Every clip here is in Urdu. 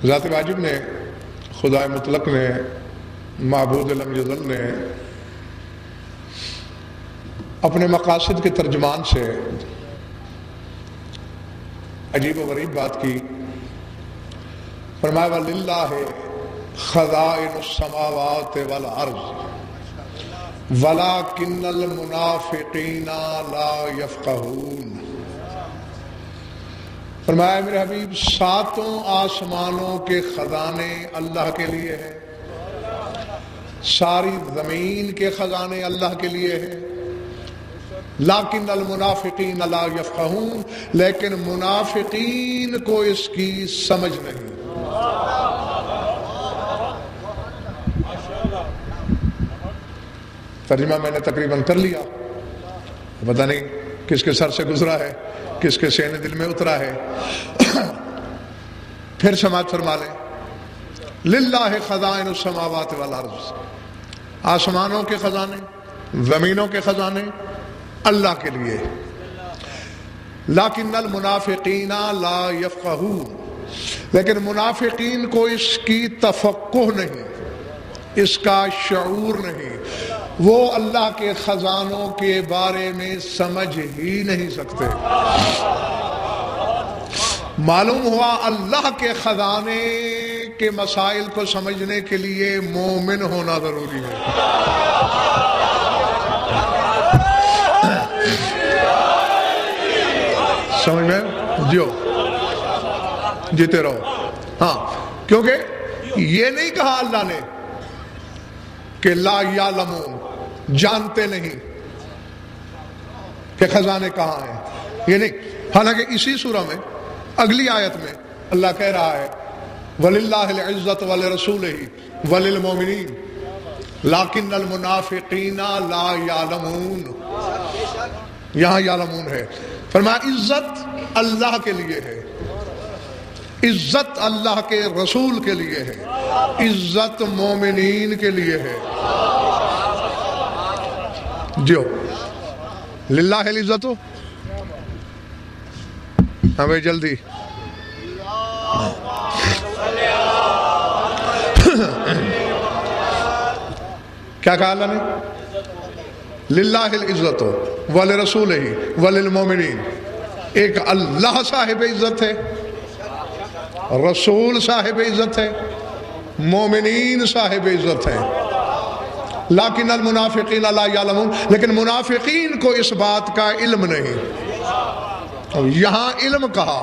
ذات واجب نے، خدائے مطلق نے، معبود لم یزل نے اپنے مقاصد کے ترجمان سے عجیب و غریب بات کی. فرمایا وَلِلَّهِ خَزَائِنُ السَّمَاوَاتِ وَالْأَرْضِ وَلَكِنَّ الْمُنَافِقِينَ لَا يَفْقَهُونَ. فرمایا میرے حبیب ساتوں آسمانوں کے خزانے اللہ کے لیے ہیں، ساری زمین کے خزانے اللہ کے لیے ہیں. لیکن المنافقین لا یفقہون، لیکن منافقین کو اس کی سمجھ نہیں. ترجمہ میں نے تقریباً کر لیا، پتہ نہیں کس کے سر سے گزرا ہے، کس کے سینے دل میں اترا ہے. پھر سماعت فرما لیں. للہ خزائن السماوات والارض، آسمانوں کے خزانے، زمینوں کے خزانے اللہ کے لیے. لیکن المنافقین لا یفقہون، لیکن منافقین کو اس کی تفقہ نہیں، اس کا شعور نہیں، وہ اللہ کے خزانوں کے بارے میں سمجھ ہی نہیں سکتے. معلوم ہوا اللہ کے خزانے کے مسائل کو سمجھنے کے لیے مومن ہونا ضروری ہے. سمجھ میں جیو، جیتے رہو. ہاں، کیونکہ یہ نہیں کہا اللہ نے کہ لا یعلمون، جانتے نہیں کہ خزانے کہاں ہیں، یہ نہیں. حالانکہ اسی سورہ میں اگلی آیت میں اللہ کہہ رہا ہے وَلِلَّهِ الْعِزَّةُ وَلِرَسُولِهِ وَلِلْمُؤْمِنِينَ لَكِنَّ الْمُنَافِقِينَ لَا يَعْلَمُونَ. یہاں یعلمون ہے. فرمایا عزت اللہ کے لیے ہے، عزت اللہ کے رسول کے لیے ہے، عزت مومنین کے لیے ہے. جو للہ العزت ہو. ہاں بھائی جلدی. کیا کہا اللہ نے؟ للہ العزت ولرسولہ وللمؤمنین. ایک اللہ صاحب عزت ہے، رسول صاحب عزت ہے، مومنین صاحب عزت ہے. لیکن المنافقین لا یعلمون، لیکن منافقین کو اس بات کا علم نہیں. یہاں علم کہا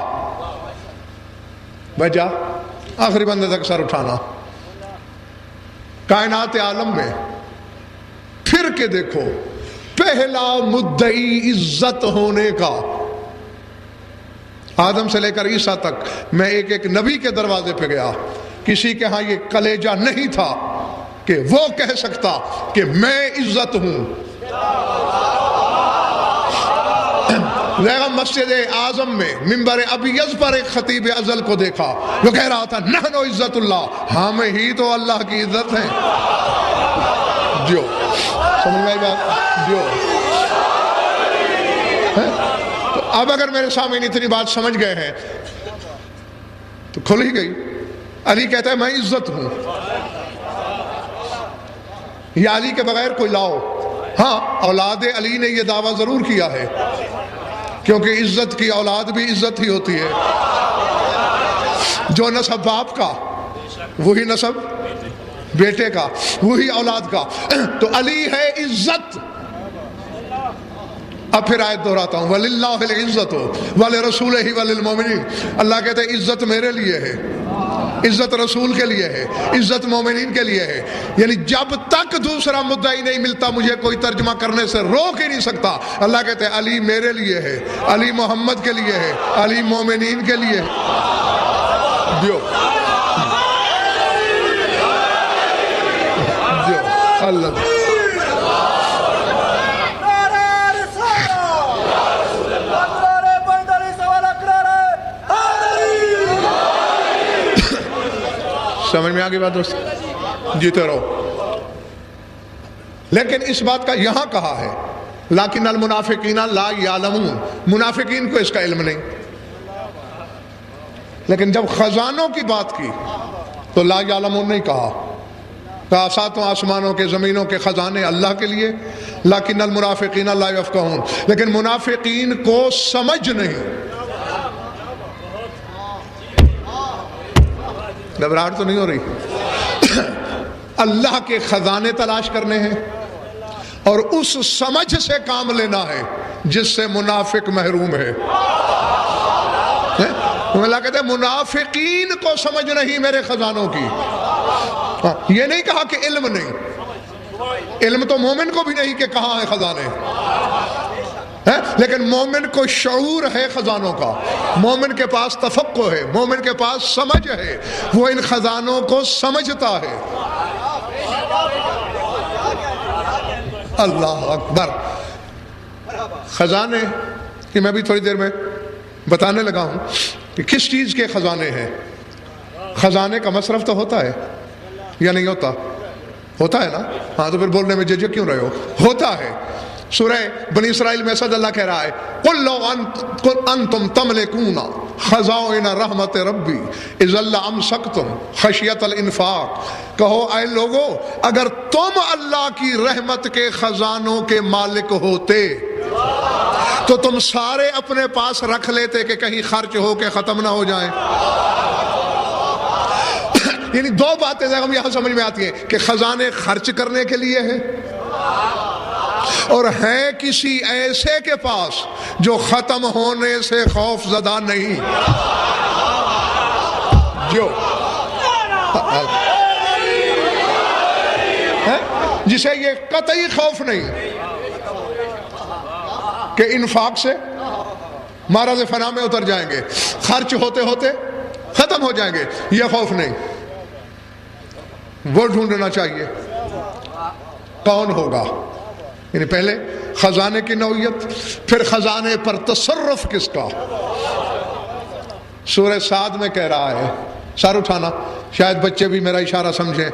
بجا آخری بندے تک سر اٹھانا. کائنات عالم میں پھر کے دیکھو، پہلا مدعی عزت ہونے کا آدم سے لے کر عیسیٰ تک، میں ایک ایک نبی کے دروازے پہ گیا، کسی کے ہاں یہ کلیجہ نہیں تھا کہ وہ کہہ سکتا کہ میں عزت ہوں. مسجد اعظم میں ممبر ابیض پر ایک خطیب ازل کو دیکھا جو کہہ رہا تھا نحن عزت اللہ، ہم ہی تو اللہ کی عزت ہیں. جو سمجھ میں آئی بات؟ جو تو اب اگر میرے سامنے اتنی بات سمجھ گئے ہیں تو کھل ہی گئی. علی کہتا ہے میں عزت ہوں، یا علی کے بغیر کوئی لاؤ. ہاں، اولاد علی نے یہ دعویٰ ضرور کیا ہے، کیونکہ عزت کی اولاد بھی عزت ہی ہوتی ہے. جو نسب باپ کا وہی نسب بیٹے کا، وہی اولاد کا. تو علی ہے عزت. اب پھر آیت دہراتا ہوں وَلِلَّهِ الْعِزَّةُ وَلِرَسُولِهِ وَلِلْمُؤْمِنِينَ. اللہ کہتے ہیں عزت میرے لیے ہے، عزت رسول کے لیے ہے، عزت مومنین کے لیے ہے. یعنی جب تک دوسرا مدعی نہیں ملتا مجھے کوئی ترجمہ کرنے سے روک ہی نہیں سکتا. اللہ کہتے ہیں علی میرے لیے ہے، علی محمد کے لیے ہے، علی مومنین کے لیے ہے. جو اللہ سمجھ میں آگے بات دوست؟ جیتے رہو. لیکن اس بات کا یہاں کہا ہے لیکن المنافقین لا یعلمون، منافقین کو اس کا علم نہیں. لیکن جب خزانوں کی بات کی تو لا یعلمون نہیں کہا، کہا ساتوں آسمانوں کے زمینوں کے خزانے اللہ کے لیے، لیکن المنافقین لا یفقہون، لیکن منافقین کو سمجھ نہیں۔ گھبراہٹ تو نہیں ہو رہی؟ اللہ کے خزانے تلاش کرنے ہیں اور اس سمجھ سے کام لینا ہے جس سے منافق محروم ہے۔ اللہ کہتے ہیں منافقین کو سمجھ نہیں میرے خزانوں کی۔ یہ نہیں کہا کہ علم نہیں، علم تو مومن کو بھی نہیں کہ کہاں ہے خزانے، لیکن مومن کو شعور ہے خزانوں کا، مومن کے پاس تفقہ ہے، مومن کے پاس سمجھ ہے، وہ ان خزانوں کو سمجھتا ہے۔ اللہ اکبر۔ خزانے کہ میں بھی تھوڑی دیر میں بتانے لگا ہوں کہ کس چیز کے خزانے ہیں۔ خزانے کا مصرف تو ہوتا ہے یا نہیں ہوتا؟ ہوتا ہے نا؟ ہاں تو پھر بولنے میں جھجک کیوں رہے ہو؟ ہوتا ہے۔ سورہ بنی اسرائیل میں صد اللہ کہہ رہا ہے قُلْ لَوْ أَنْتُمْ تَمْلِكُونَ خَزَائِنَ رَحْمَتِ رَبِّي إِذًا لَأَمْسَكْتُمْ خَشْيَةَ الْإِنفَاقِ، کہو اے لوگو اگر تم اللہ کی رحمت کے خزانوں کے مالک ہوتے تو تم سارے اپنے پاس رکھ لیتے کہ کہیں خرچ ہو کے ختم نہ ہو جائیں۔ یعنی دو باتیں ہم یہاں سمجھ میں آتی ہیں کہ خزانے خرچ کرنے کے لیے ہیں اور ہے کسی ایسے کے پاس جو ختم ہونے سے خوف زدہ نہیں، جو جسے یہ قطعی خوف نہیں کہ انفاق سے مرض فنا میں اتر جائیں گے، خرچ ہوتے ہوتے ختم ہو جائیں گے، یہ خوف نہیں۔ وہ ڈھونڈنا چاہیے کون ہوگا، یعنی پہلے خزانے کی نوعیت، پھر خزانے پر تصرف کس کا۔ سورہ سعد میں کہہ رہا ہے، سر اٹھانا شاید بچے بھی میرا اشارہ سمجھیں،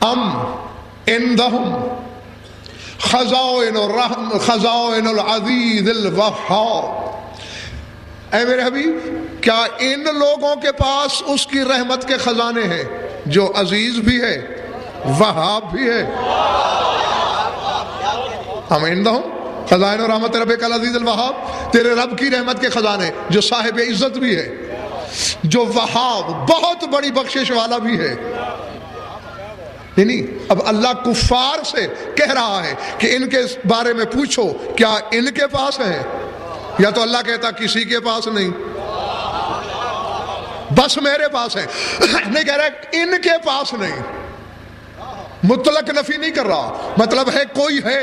ام عندہم خزائن العزیز الوہاب، اے میرے حبیب کیا ان لوگوں کے پاس اس کی رحمت کے خزانے ہیں جو عزیز بھی ہے وہاب بھی ہے؟ ہم عندہم خزائن رحمت ربک العزیز الوہاب، تیرے رب کی رحمت کے خزانے جو صاحب عزت بھی ہے، جو وہاب بہت بڑی بخشش والا بھی ہے۔ یعنی اب اللہ کفار سے کہہ رہا ہے کہ ان کے بارے میں پوچھو کیا ان کے پاس ہے، یا تو اللہ کہتا کسی کے پاس نہیں، بس میرے پاس ہے۔ نہیں کہہ رہا ان کے پاس نہیں، مطلق نفی نہیں کر رہا، مطلب ہے کوئی ہے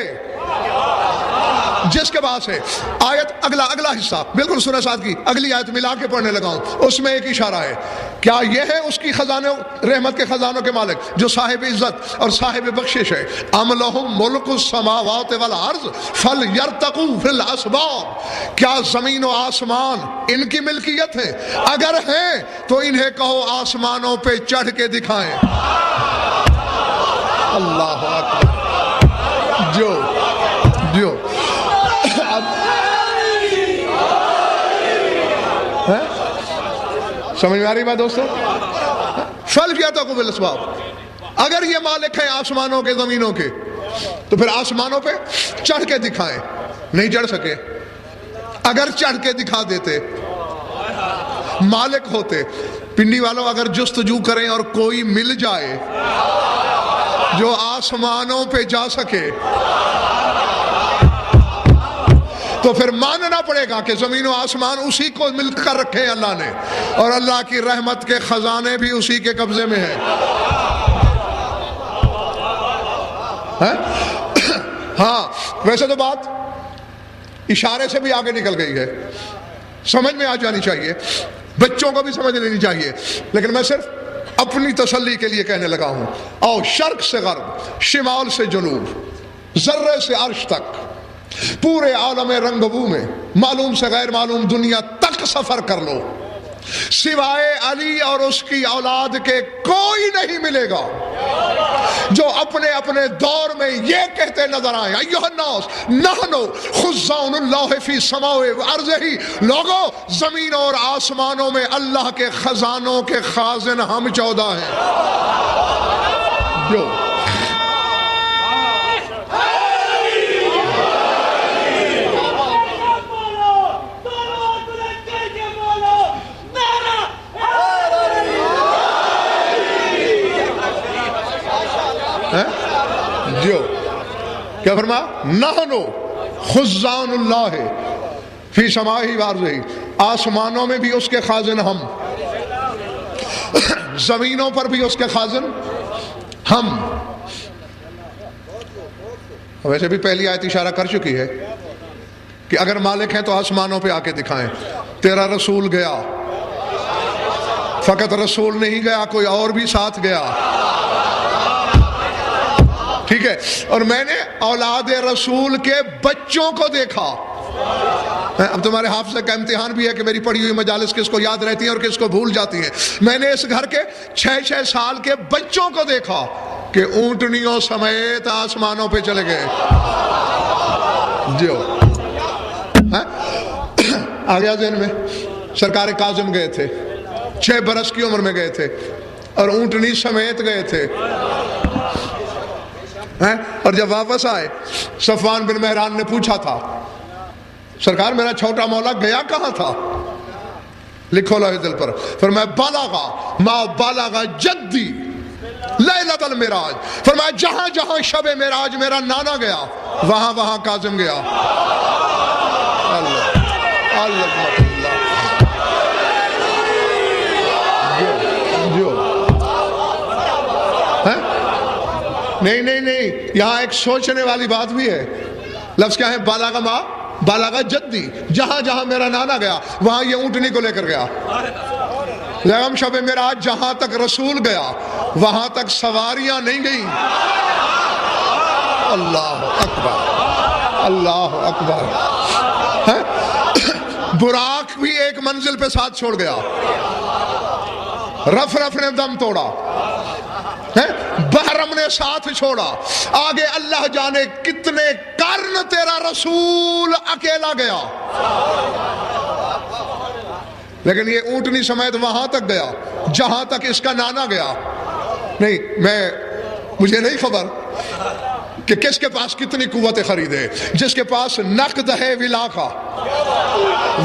جس کے پاس ہے۔ آیت اگلا حصہ بالکل سورہ سعد کی اگلی آیت ملا کے پڑھنے لگا ہوں، اس میں ایک اشارہ ہے، کیا یہ ہے اس کی خزانوں رحمت کے خزانوں کے مالک جو صاحب عزت اور صاحب بخشش ہے؟ ام لہم ملک السماوات والارض فلیرتقوا فی الاسباب، کیا زمین و آسمان ان کی ملکیت ہے؟ اگر ہیں تو انہیں کہو آسمانوں پہ چڑھ کے دکھائیں۔ اللہ اکبر۔ جو سمجھ میں آ رہی بات دوستو؟ فلیرتقوا فی الاسباب، اگر یہ مالک ہیں آسمانوں کے زمینوں کے تو پھر آسمانوں پہ چڑھ کے دکھائیں۔ نہیں چڑھ سکے، اگر چڑھ کے دکھا دیتے مالک ہوتے۔ پنڈی والوں اگر جستجو کریں اور کوئی مل جائے جو آسمانوں پہ جا سکے تو پھر ماننا پڑے گا کہ زمین و آسمان اسی کو مل کر رکھے ہیں اللہ نے، اور اللہ کی رحمت کے خزانے بھی اسی کے قبضے میں ہیں۔ ہاں ویسے تو بات اشارے سے بھی آگے نکل گئی ہے، سمجھ میں آ جانی چاہیے، بچوں کو بھی سمجھ لینی چاہیے، لیکن میں صرف اپنی تسلی کے لیے کہنے لگا ہوں۔ اور شرق سے غرب، شمال سے جنوب، ذرے سے عرش تک، پورے عالم رنگبو میں معلوم سے غیر معلوم دنیا تک سفر کر لو، سوائے علی اور اس کی اولاد کے کوئی نہیں ملے گا جو اپنے اپنے دور میں یہ کہتے نظر آئے ایھا الناس نحن خزان اللہ فی السماء وارضہ، لوگو زمین اور آسمانوں میں اللہ کے خزانوں کے خازن ہم 14 ہیں. جو جو کیا فرما نحنو خزان اللہ فی سمائی وارضہ، آسمانوں میں بھی اس کے خازن ہم، زمینوں پر بھی اس کے خازن ہم. ویسے بھی پہلی آیت اشارہ کر چکی ہے کہ اگر مالک ہیں تو آسمانوں پہ آ کے دکھائیں. تیرا رسول گیا، فقط رسول نہیں گیا، کوئی اور بھی ساتھ گیا. ٹھیک ہے، اور میں نے اولاد رسول کے بچوں کو دیکھا. اب تمہارے حافظہ کا امتحان بھی ہے کہ میری پڑھی ہوئی مجالس کس کو یاد رہتی ہیں اور کس کو بھول جاتی ہیں. میں نے اس گھر کے 6 سال کے بچوں کو دیکھا کہ اونٹنیوں سمیت آسمانوں پہ چلے گئے. جو آ گیا ذہن میں. سرکار کاظم گئے تھے، 6 برس کی عمر میں گئے تھے اور اونٹنی سمیت گئے تھے. اور جب واپس آئے صفوان بن مہران نے پوچھا تھا سرکار میرا چھوٹا مولا گیا کہاں تھا؟ لکھو لوح دل پر. فرمایا بلغا ما بلغ جدی لیلۃ المعراج. فرمایا جہاں جہاں شب معراج میرا نانا گیا وہاں وہاں کاظم گیا. اللہ اللہ نہیں یہاں ایک سوچنے والی بات بھی ہے. لفظ کیا ہے؟ بالغ ما بالغ جدی، جہاں جہاں میرا نانا گیا وہاں یہ اونٹنی کو لے کر گیا. لیکن شب معراج جہاں تک رسول گیا وہاں تک سواریاں نہیں گئیں. اللہ اکبر اللہ اکبر. براق بھی ایک منزل پہ ساتھ چھوڑ گیا. رف نے دم توڑا، بحرم نے ساتھ چھوڑا. آگے اللہ جانے کتنے قرن تیرا رسول اکیلا گیا، لیکن یہ اونٹنی سمیت وہاں تک گیا جہاں تک اس کا نانا گیا. نہیں مجھے نہیں خبر کہ کس کے پاس کتنی قوت خرید ہے. جس کے پاس نقد ہے ولا کا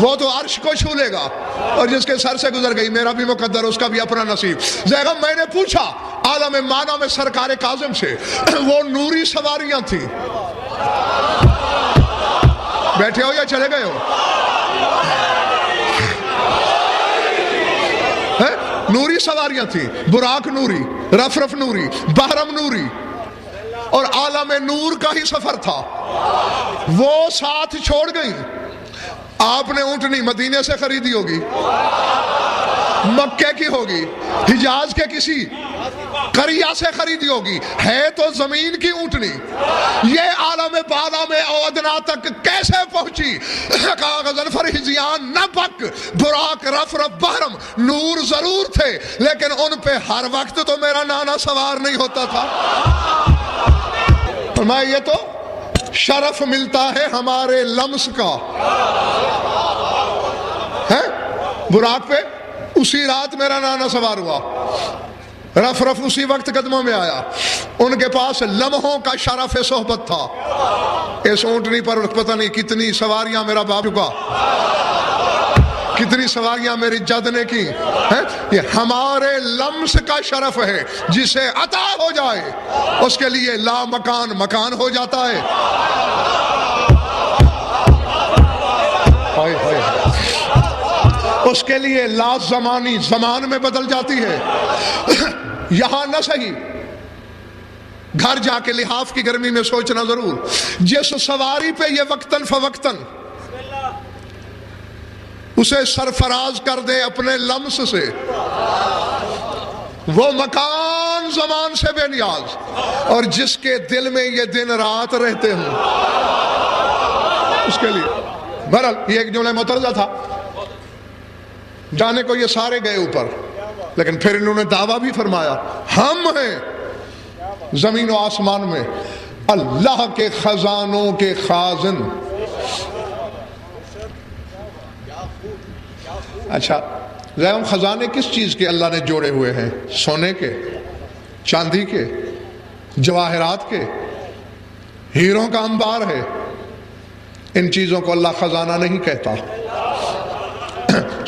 وہ تو عرش کو چھو لے گا، اور جس کے سر سے گزر گئی میرا بھی مقدر اس کا بھی اپنا نصیب. زیغم میں نے پوچھا عالم مانا میں سرکار کاظم سے، وہ نوری سواریاں تھیں. بیٹھے ہو یا چلے گئے ہو؟ نوری سواریاں تھیں. براق نوری، رف نوری، بحرم نوری، اور عالم نور کا ہی سفر تھا. وہ ساتھ چھوڑ گئی. آپ نے اونٹنی مدینے سے خریدی ہوگی، مکے کی ہوگی، حجاز کے کسی قریہ سے خریدی ہوگی، ہے تو زمین کی اونٹنی. یہ عالم بالا میں ادنا تک کیسے پہنچی؟ کاغذ فرحزیان نبک براق رف بحرم نور ضرور تھے، لیکن ان پہ ہر وقت تو میرا نانا سوار نہیں ہوتا تھا. فرمایا یہ تو شرف ملتا ہے ہمارے لمس کا ہے. براق پہ اسی رات میرا نانا سوار ہوا، رف اسی وقت قدموں میں آیا. ان کے پاس لمحوں کا شرف صحبت تھا. اس اونٹنی پر پتہ نہیں کتنی سواریاں میرا باپ چکا، کتنی سواریاں میری جد نے کی. یہ ہمارے لمس کا شرف ہے. جسے عطا ہو جائے اس کے لیے لا مکان مکان ہو جاتا ہے. اس کے لیے لا زمانی زمان میں بدل جاتی ہے. یہاں نہ صحیح، گھر جا کے لحاف کی گرمی میں سوچنا ضرور. جس سواری پہ یہ وقتاً فوقتاً اسے سرفراز کر دے اپنے لمس سے، وہ مکان زمان سے بے نیاز، اور جس کے دل میں یہ دن رات رہتے ہوں اس کے لیے. بہرحال یہ ایک جملہ مترجہ تھا. جانے کو یہ سارے گئے اوپر، لیکن پھر انہوں نے دعویٰ بھی فرمایا ہم ہیں زمین و آسمان میں اللہ کے خزانوں کے خازن. اچھا ذرا خزانے کس چیز کے اللہ نے جوڑے ہوئے ہیں؟ سونے کے، چاندی کے، جواہرات کے، ہیروں کا انبار ہے. ان چیزوں کو اللہ خزانہ نہیں کہتا.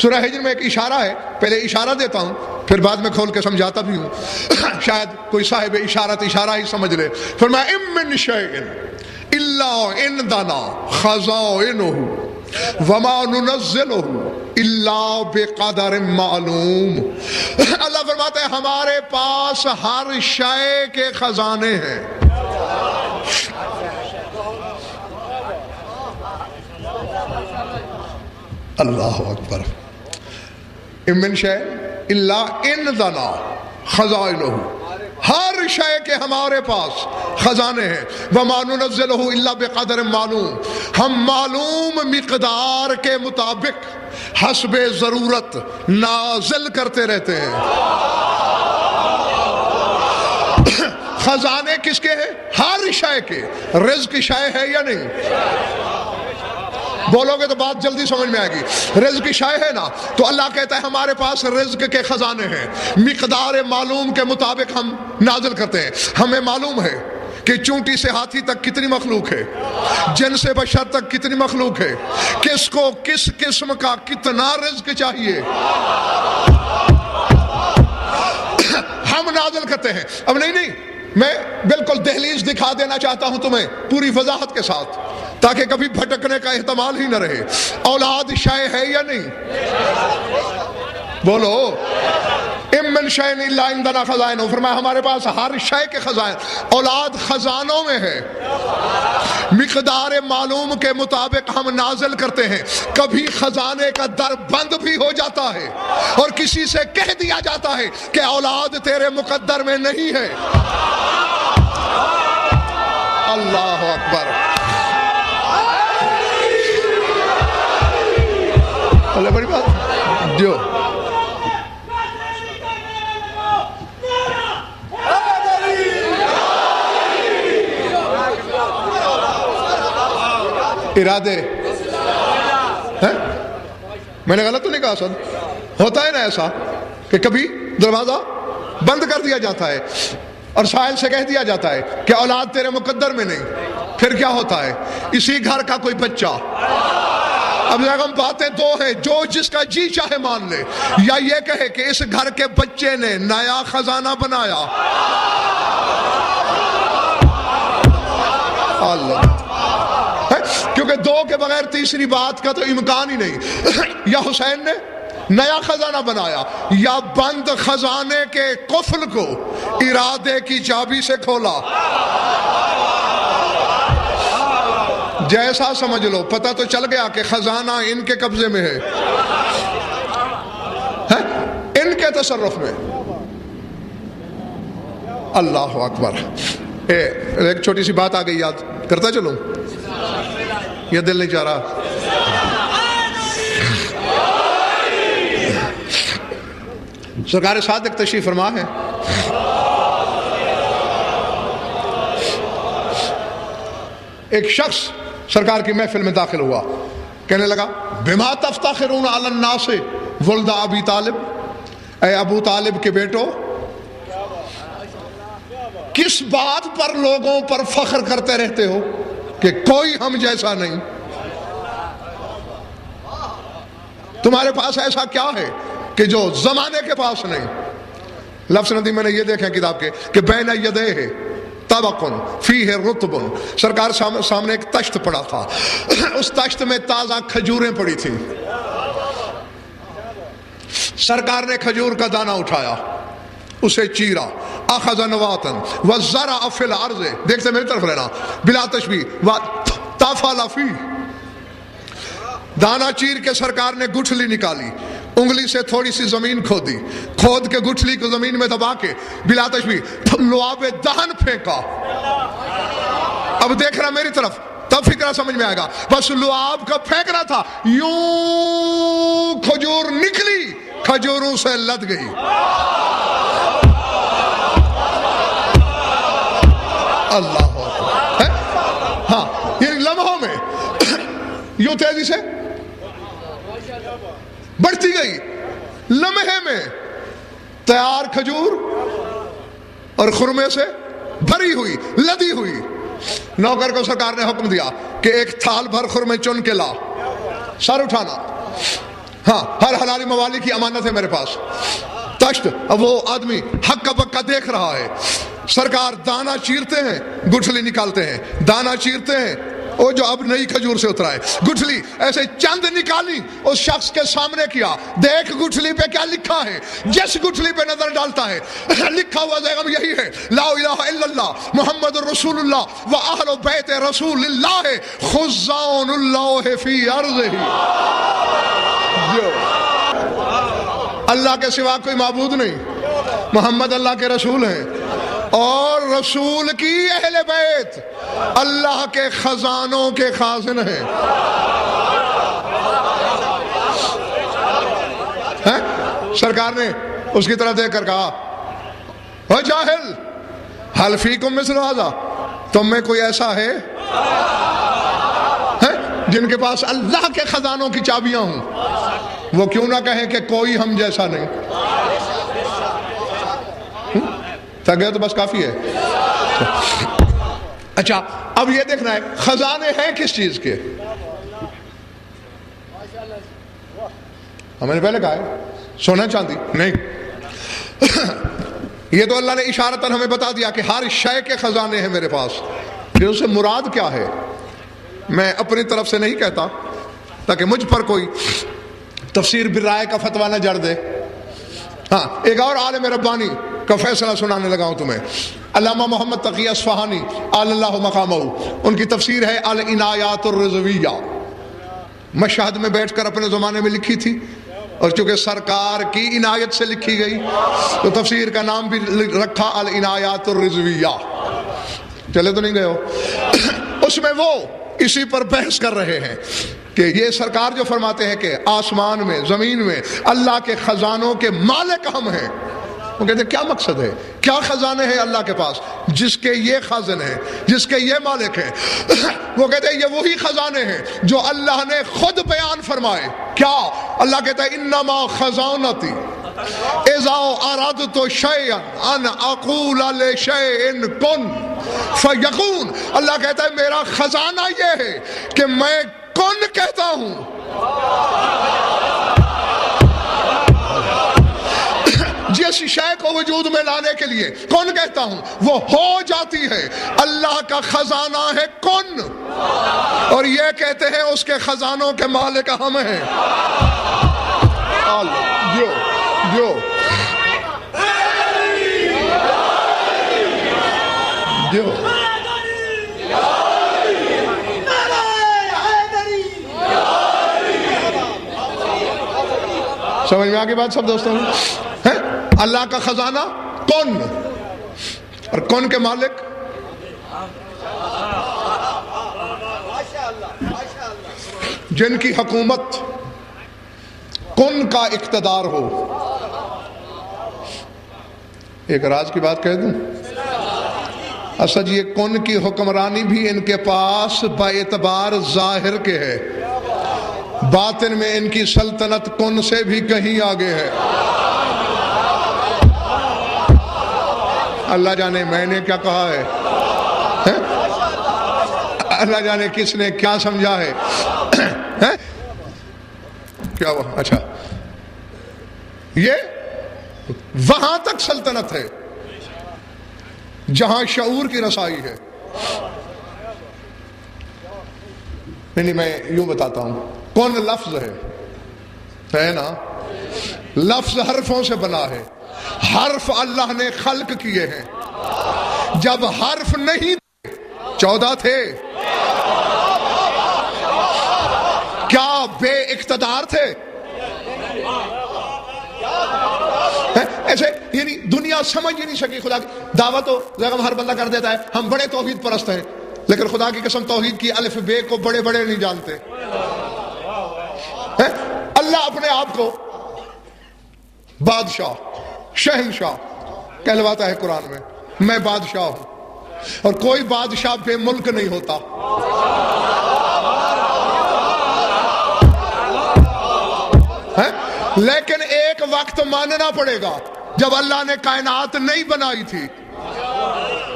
سورہ ہجر میں ایک اشارہ ہے، پہلے اشارہ دیتا ہوں پھر بعد میں کھول کے سمجھاتا بھی ہوں، شاید کوئی صاحب اشارہ ہی سمجھ لے. فرمایا ام من شیء الا عندنا خزائنہ وما ننزلہ الا بقدر معلوم. اللہ فرماتا ہے ہمارے پاس ہر شے کے خزانے ہیں. اللہ اکبر. ام من شیء الا عندنا خزائنہ، ہر شے کے ہمارے پاس خزانے ہیں. وما ننزلہ الا بقدر معلوم، ہم معلوم مقدار کے مطابق حسب ضرورت نازل کرتے رہتے ہیں. خزانے کس کے ہیں؟ ہر شے کے. رزق شے ہے یا نہیں؟ بولو گے تو بات جلدی سمجھ میں آئے گی. رزق شے ہے نا، تو اللہ کہتا ہے ہمارے پاس رزق کے خزانے ہیں، مقدار معلوم کے مطابق ہم نازل کرتے ہیں. ہمیں معلوم ہے کہ چونٹی سے ہاتھی تک کتنی مخلوق ہے، جن سے بشر تک کتنی مخلوق ہے، کس کو کس قسم کا کتنا رزق چاہیے ہم نازل کرتے ہیں. اب نہیں میں بالکل دہلیز دکھا دینا چاہتا ہوں تمہیں پوری وضاحت کے ساتھ، تاکہ کبھی بھٹکنے کا احتمال ہی نہ رہے. اولاد شے ہے یا نہیں؟ بولو. ام من شیء الا عندنا خزائنہ، فرمایا ہمارے پاس ہر شے کے خزائن. اولاد خزانوں میں ہے، مقدار معلوم کے مطابق ہم نازل کرتے ہیں. کبھی خزانے کا در بند بھی ہو جاتا ہے اور کسی سے کہہ دیا جاتا ہے کہ اولاد تیرے مقدر میں نہیں ہے. اللہ اکبر. اللہ بڑی بات جو ارادے میں نے غلط تو نہیں کہا سر؟ ہوتا ہے نا ایسا کہ کبھی دروازہ بند کر دیا جاتا ہے اور سائل سے کہہ دیا جاتا ہے کہ اولاد تیرے مقدر میں نہیں. پھر کیا ہوتا ہے؟ اسی گھر کا کوئی بچہ، اب ہم باتیں دو ہیں، جو جس کا جی چاہے مان لے، یا یہ کہے کہ اس گھر کے بچے نے نیا خزانہ بنایا. اللہ، کیونکہ دو کے بغیر تیسری بات کا تو امکان ہی نہیں. یا حسین نے نیا خزانہ بنایا، یا بند خزانے کے قفل کو ارادے کی چابی سے کھولا. جیسا سمجھ لو، پتہ تو چل گیا کہ خزانہ ان کے قبضے میں ہے، ان کے تصرف میں. اللہ اکبر. ایک چھوٹی سی بات آ گئی یاد کرتا چلوں، یہ دل نہیں چاہ رہا. سرکار صادق تشریف فرما ہے، ایک شخص سرکار کی محفل میں داخل ہوا، کہنے لگا بما تفتخرون علی الناس ولد ابی طالب، اے ابو طالب کے بیٹو، کس بات پر لوگوں پر فخر کرتے رہتے ہو کہ کوئی ہم جیسا نہیں؟ تمہارے پاس ایسا کیا ہے کہ جو زمانے کے پاس نہیں؟ لفظ ندی میں نے یہ دیکھا کتاب کے کہ بین یدیہ طبقن فیہ رطبن. سرکار سامنے ایک تشت پڑا تھا، اس تشت میں تازہ کھجوریں پڑی تھیں. سرکار نے کھجور کا دانہ اٹھایا، اسے چیرا، اخذ نواتن وزرع فی الارض، دیکھتے میری طرف رہنا، بلا تشبیہ، وطفل فیہ. دانہ چیر کے سرکار نے گٹھلی نکالی، انگلی سے تھوڑی سی زمین کھودی، کھود کے گٹھلی کو زمین میں دبا کے بلا تشبیہ لعاب دہن پھینکا. اب دیکھ رہا میری طرف، تب فکرہ سمجھ میں آئے گا. بس لعاب کا پھینکنا تھا، یوں کھجور نکلی، کھجوروں سے لد گئی. لمحوں میں یوں تیزی سے بڑھتی گئی، لمحے میں تیار کھجور اور خرمے سے بھری ہوئی، لدی ہوئی۔ نوکر کو سرکار نے حکم دیا کہ ایک تھال بھر خرمے چن کے لا، سر اٹھانا، ہاں ہر حلالی موالی کی امانت ہے میرے پاس۔ تشت، اب وہ آدمی حق کا بکا دیکھ رہا ہے، سرکار دانا چیرتے ہیں، گٹھلی نکالتے ہیں، دانا چیرتے ہیں، وہ جو اب نئی کھجور سے اترا ہے، گٹھلی ایسے چند نکالی، اس شخص کے سامنے کیا، دیکھ گٹھلی پہ کیا لکھا ہے۔ جس گٹھلی پہ نظر ڈالتا ہے لکھا ہوا زیغم یہی ہے، لا الہ الا اللہ محمد رسول اللہ و اہل بیت رسول اللہ خزان اللہ فی ارضہ۔ اللہ کے سوا کوئی معبود نہیں، محمد اللہ کے رسول ہیں، اور رسول کی اہل بیت اللہ کے خزانوں کے خازن ہیں۔ سرکار نے اس کی طرف دیکھ کر کہا، او جاہل، حل فیکم مثل ھذا، تم میں کوئی ایسا ہے جن کے پاس اللہ کے خزانوں کی چابیاں ہوں؟ وہ کیوں نہ کہیں کہ کوئی ہم جیسا نہیں؟ تھک گئے تو بس کافی ہے۔ اچھا اب یہ دیکھنا ہے خزانے ہیں کس چیز کے؟ ہم نے پہلے کہا ہے سونا چاندی نہیں، یہ تو اللہ نے اشارتاً ہمیں بتا دیا کہ ہر شے کے خزانے ہیں میرے پاس۔ پھر اس سے مراد کیا ہے میں اپنی طرف سے نہیں کہتا تاکہ مجھ پر کوئی تفسیر بالرائے کا فتویٰ نہ جڑ دے۔ ہاں ایک اور عالم ربانی کا فیصلہ سنانے لگا ہوں تمہیں، علامہ محمد تقی اصفہانی علی اللہ مقامہ، ان کی تفسیر ہے العنایات الرضویہ، مشہد میں بیٹھ کر اپنے زمانے میں لکھی تھی، اور چونکہ سرکار کی عنایت سے لکھی گئی تو تفسیر کا نام بھی رکھا العنایات الرضویہ۔ چلے تو نہیں گئے ہو؟ اس میں وہ اسی پر بحث کر رہے ہیں کہ یہ سرکار جو فرماتے ہیں کہ آسمان میں زمین میں اللہ کے خزانوں کے مالک ہم ہیں، وہ کہتے ہیں کیا مقصد ہے؟ کیا خزانے ہیں اللہ کے پاس جس کے یہ خازن ہیں، جس کے یہ مالک ہیں؟ وہ کہتے ہیں یہ وہی خزانے ہیں جو اللہ نے خود بیان فرمائے۔ کیا؟ اللہ کہتا ہے انما خزانتی اذا اردت شیئا ان اقول لشیء کن فیکون۔ اللہ کہتا ہے میرا خزانہ یہ ہے کہ میں کن کہتا ہوں، جس شے کو وجود میں لانے کے لیے کن کہتا ہوں وہ ہو جاتی ہے۔ اللہ کا خزانہ ہے کن، اور یہ کہتے ہیں اس کے خزانوں کے مالک ہم ہیں۔ جو سمجھ میں آگے بات سب دوستوں ہے؟ اللہ کا خزانہ کون، اور کون کے مالک جن کی حکومت کن کا اقتدار ہو۔ ایک راز کی بات کہہ دوں، اصل یہ کن کی حکمرانی بھی ان کے پاس باعتبار ظاہر کے ہے، باطن میں ان کی سلطنت کن سے بھی کہیں آگے ہے۔ اللہ جانے میں نے کیا کہا ہے، اللہ جانے کس نے کیا سمجھا ہے، کیا وہ اچھا یہ وہاں تک سلطنت ہے جہاں شعور کی رسائی ہے۔ نہیں میں یوں بتاتا ہوں، کون لفظ ہے نا، لفظ حرفوں سے بنا ہے، حرف اللہ نے خلق کیے ہیں۔ جب حرف نہیں تھے 14 تھے، کیا بے اقتدار تھے؟ ایسے یعنی دنیا سمجھ ہی نہیں سکی خدا کی دعوت تو ہر بندہ کر دیتا ہے، ہم بڑے توحید پرست ہیں، لیکن خدا کی قسم توحید کی الف بے کو بڑے بڑے نہیں جانتے۔ اللہ اپنے آپ کو بادشاہ شہنشاہ کہلواتا ہے قرآن میں بادشاہ ہوں، اور کوئی بادشاہ بے ملک نہیں ہوتا۔ لیکن ایک وقت ماننا پڑے گا جب اللہ نے کائنات نہیں بنائی تھی،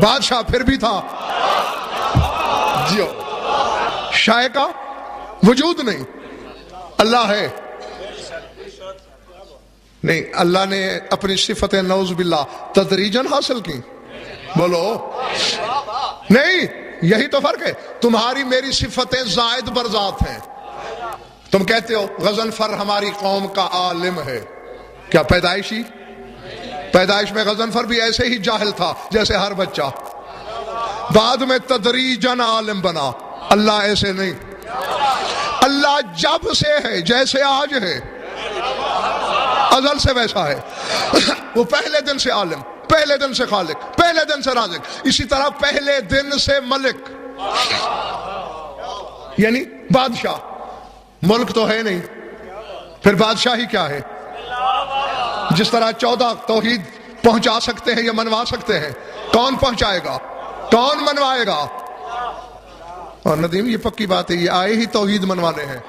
بادشاہ پھر بھی تھا، جیو شاہ کا وجود نہیں، اللہ ہے نہیں۔ اللہ نے اپنی صفتیں نعوذ باللہ تدریجاً حاصل کی، بولو نہیں، یہی تو فرق ہے۔ تمہاری میری صفتیں زائد بر ذات ہیں۔ تم کہتے ہو غضنفر ہماری قوم کا عالم ہے، کیا پیدائشی؟ پیدائش میں غضنفر بھی ایسے ہی جاہل تھا جیسے ہر بچہ، بعد میں تدریجاً عالم بنا۔ اللہ ایسے نہیں، اللہ جب سے ہے جیسے آج ہے، ازل سے ویسا ہے۔ وہ پہلے دن سے عالم، پہلے دن سے خالق، پہلے دن سے رازق، اسی طرح پہلے دن سے ملک، یعنی بادشاہ۔ ملک تو ہے نہیں، پھر بادشاہی کیا ہے؟ جس طرح 14 توحید پہنچا سکتے ہیں یا منوا سکتے ہیں، کون پہنچائے گا؟ کون منوائے گا؟ اور ندیم یہ پکی بات ہے، یہ آئے ہی توحید منوانے ہیں۔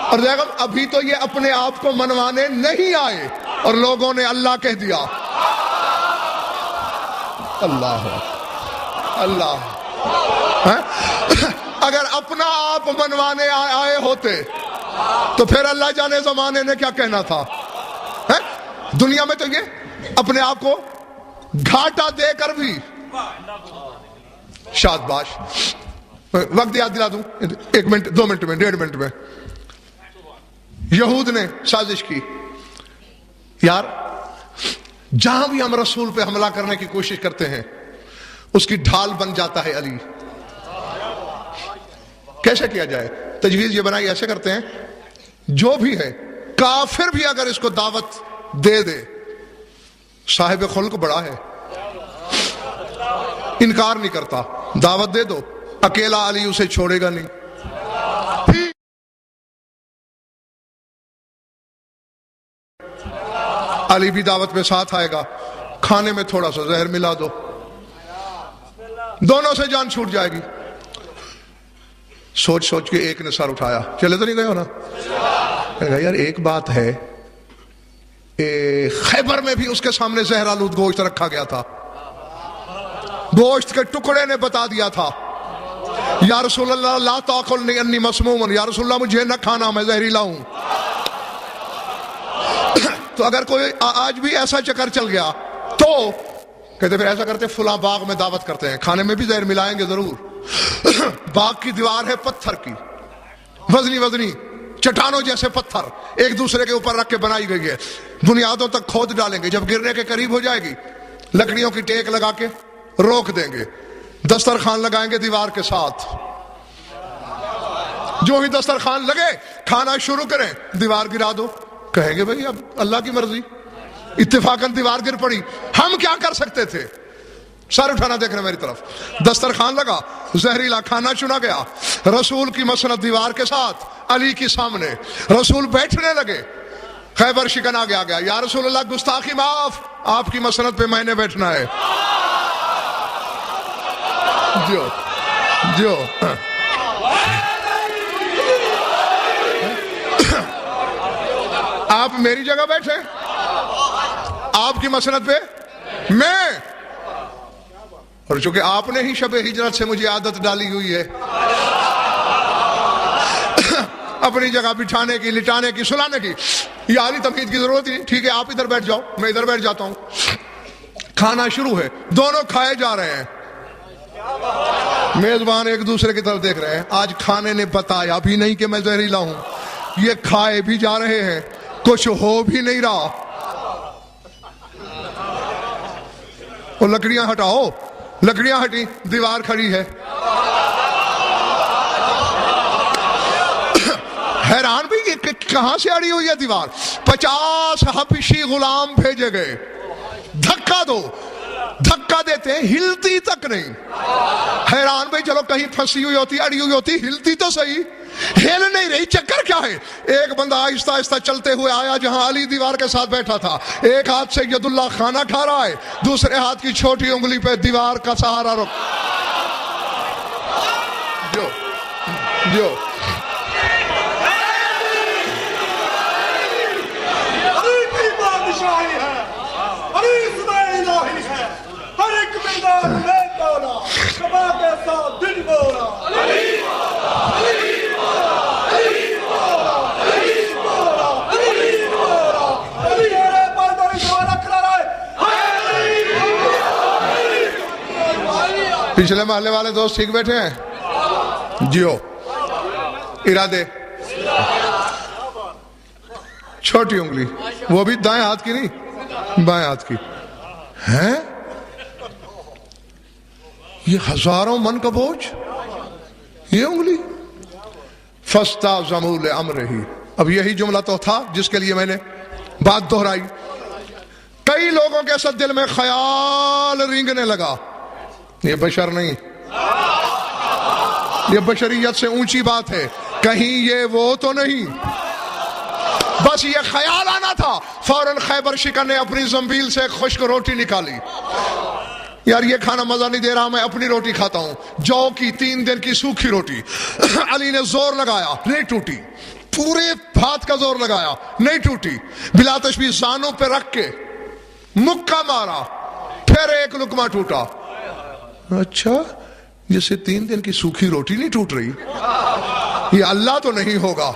اور دیکھو ابھی تو یہ اپنے آپ کو منوانے نہیں آئے اور لوگوں نے اللہ کہہ دیا۔ اللہ اللہ، اگر اپنا آپ منوانے آئے ہوتے تو پھر اللہ جانے زمانے نے کیا کہنا تھا۔ دنیا میں تو یہ اپنے آپ کو گھاٹا دے کر بھی، شاباش، وقت یاد دلا دوں، 1 منٹ 2 منٹ میں 1.5 منٹ میں۔ یہود نے سازش کی، یار جہاں بھی ہم رسول پہ حملہ کرنے کی کوشش کرتے ہیں اس کی ڈھال بن جاتا ہے علی۔ کیسے کیا جائے؟ تجویز یہ بنائی، ایسے کرتے ہیں جو بھی ہے کافر بھی اگر اس کو دعوت دے دے، صاحب خلق بڑا ہے، انکار نہیں کرتا، دعوت دے دو، اکیلا علی اسے چھوڑے گا نہیں۔ علی بھی دعوت میں ساتھ آئے گا، کھانے میں تھوڑا سا زہر ملا دو، دونوں سے جان چھوٹ جائے گی۔ سوچ سوچ کے ایک نے سر اٹھایا، چلے تو نہیں گئے ہو نا؟ یار ایک بات ہے، خیبر میں بھی اس کے سامنے زہر آلود گوشت رکھا گیا تھا، گوشت کے ٹکڑے نے بتا دیا تھا یا رسول اللہ لا تاکلنی انی مسموم، یا رسول اللہ مجھے نہ کھانا، میں زہریلا ہوں۔ تو اگر کوئی آج بھی ایسا چکر چل گیا تو کہتے پھر ایسا کرتے فلاں باغ میں دعوت کرتے ہیں، کھانے میں بھی زہر ملائیں گے ضرور۔ باغ کی دیوار ہے پتھر کی، وزنی وزنی چٹانوں جیسے پتھر ایک دوسرے کے اوپر رکھ کے بنائی گئی ہے، بنیادوں تک کھود ڈالیں گے، جب گرنے کے قریب ہو جائے گی لکڑیوں کی ٹیک لگا کے روک دیں گے، دسترخوان لگائیں گے دیوار کے ساتھ، جو ہی دسترخوان لگے کھانا شروع کریں دیوار گرا دو، کہیں گے بھئی اب اللہ کی مرضی، اتفاقاً دیوار گر پڑی، ہم کیا کر سکتے تھے؟ سر اٹھانا دیکھنا میری طرف، دسترخوان لگا، زہریلا کھانا چنا گیا، رسول کی مسند دیوار کے ساتھ علی کے سامنے، رسول بیٹھنے لگے، خیبر شکن آگے آ گیا، یا رسول اللہ گستاخی معاف، آپ کی مسند پہ میں نے بیٹھنا ہے۔ جو جو آپ میری جگہ بیٹھے، آپ کی مسند پہ میں، اور چونکہ آپ نے ہی شب ہجرت سے مجھے عادت ڈالی ہوئی ہے اپنی جگہ بٹھانے کی، لٹانے کی، سلانے کی، یہ عالی تمہید کی ضرورت ہی نہیں، ٹھیک ہے آپ ادھر بیٹھ جاؤ، میں ادھر بیٹھ جاتا ہوں۔ کھانا شروع ہے، دونوں کھائے جا رہے ہیں، میزبان ایک دوسرے کی طرف دیکھ رہے ہیں، آج کھانے نے بتایا بھی نہیں کہ میں زہریلا ہوں، یہ کھائے بھی جا رہے ہیں، کچھ ہو بھی نہیں رہا۔ وہ لکڑیاں ہٹاؤ، لکڑیاں ہٹی، دیوار کھڑی ہے، حیران بھی کہ کہاں سے اڑی ہوئی ہے دیوار، 50 حبشی غلام بھیجے گئے، دھکا دو، دھکا دیتے ہیں، ہلتی تک نہیں، حیران بھائی چلو کہیں پھنسی ہوئی ہوتی، اڑی ہوئی ہوتی، ہلتی تو صحیح، ہل نہیں رہی، چکر کیا ہے؟ ایک بندہ آہستہ آہستہ چلتے ہوئے آیا جہاں علی دیوار کے ساتھ بیٹھا تھا، ایک ہاتھ سے ید اللہ کھانا کھا رہا ہے، دوسرے ہاتھ کی چھوٹی انگلی پہ دیوار کا سہارا رکھ، جو پچھلے محلے والے دوست ٹھیک بیٹھے ہیں؟ جیو ارادے چھوٹی انگلی وہ بھی دائیں ہاتھ کی نہیں بائیں ہاتھ کی ہیں، یہ ہزاروں من کا بوجھ یہ انگلی. فاستعظموا لامرہ. اب یہی جملہ تو تھا جس کے لیے میں نے بات دہرائی. کئی لوگوں کے ساتھ دل میں خیال رینگنے لگا یہ بشر نہیں، یہ بشریت سے اونچی بات ہے، کہیں یہ وہ تو نہیں. بس یہ خیال آنا تھا، فوراً خیبر شکن نے اپنی زنبیل سے ایک خشک روٹی نکالی. یار یہ کھانا مزہ نہیں دے رہا، میں اپنی روٹی کھاتا ہوں. جو کی 3 دن کی سوکھی روٹی. علی نے زور لگایا نہیں ٹوٹی، پورے ہاتھ کا زور لگایا نہیں ٹوٹی. بلا تشبیہ زانوں پہ رکھ کے مکہ مارا، پھر ایک لقمہ ٹوٹا. اچھا جسے 3 دن کی سوکھی روٹی نہیں ٹوٹ رہی، یہ اللہ تو نہیں ہوگا.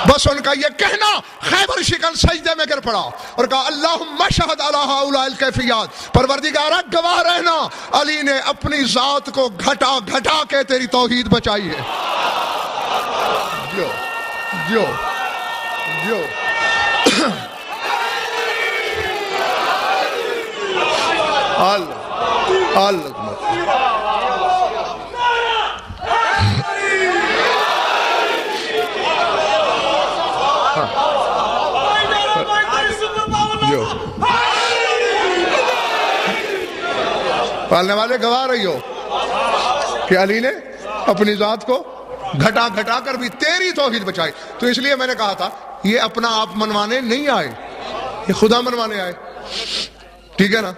بس ان کا یہ کہنا خیبر شکن سجدے میں گر پڑا اور کہا اللہم شہد علی ہؤلاء الکیفیات، پروردگارہ گواہ رہنا علی نے اپنی ذات کو گھٹا گھٹا کے تیری توحید بچائی ہے. جو جو جو اللہ پالنے والے گواہ رہی ہو کہ علی نے اپنی ذات کو گھٹا گھٹا کر بھی تیری توحید بچائی. تو اس لیے میں نے کہا تھا یہ اپنا آپ منوانے نہیں آئے، یہ خدا منوانے آئے. ٹھیک ہے نا؟